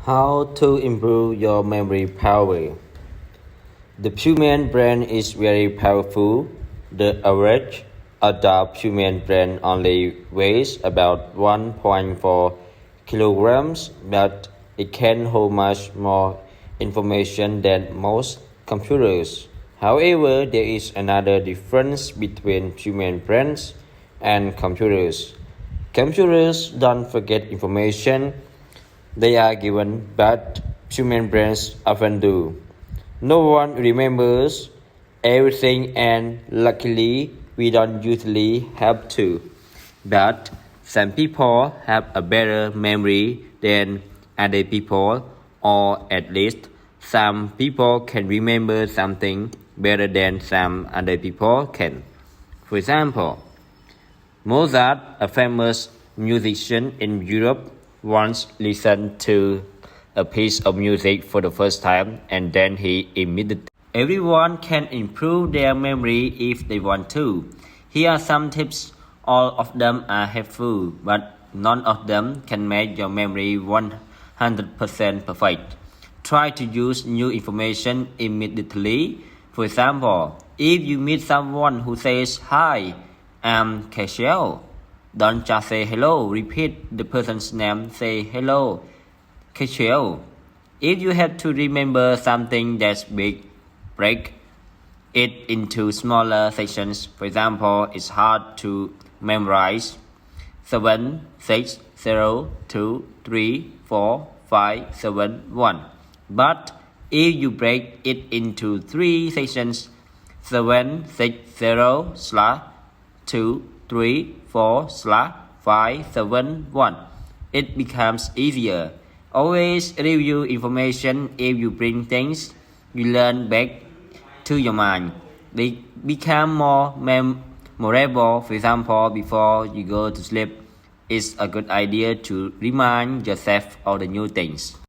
How to improve your memory power? The human brain is very powerful. The average adult human brain only weighs about 1.4 kilograms, but it can hold much more information than most computers. However, there is another difference between human brains and computers. Computers don't forget information they are given, but human brains often do. No one remembers everything, and luckily, we don't usually have to. But some people have a better memory than other people, or at least some people can remember something better than some other people can. For example, Mozart, a famous musician in Europe, once listened to a piece of music for the first time and then he immediately. Everyone can improve their memory if they want to. Here are some tips. All of them are helpful, but none of them can make your memory 100% perfect. Try to use new information immediately. For example, if you meet someone who says, "Hi, I'm Cashel," don't just say hello, repeat the person's name, say hello, Cashel. If you have to remember something that's big, break it into smaller sections. For example, it's hard to memorize 7, 6, 0, 2, 3, 4, 5, 7, 1. But if you break it into 3 sections, 7, 6, 0, slash 2, 3, 4, slash 5, 7, 1. It becomes easier. Always review information. If you bring things you learn back to your mind, they become more memorable. For example, before you go to sleep, it's a good idea to remind yourself of the new things.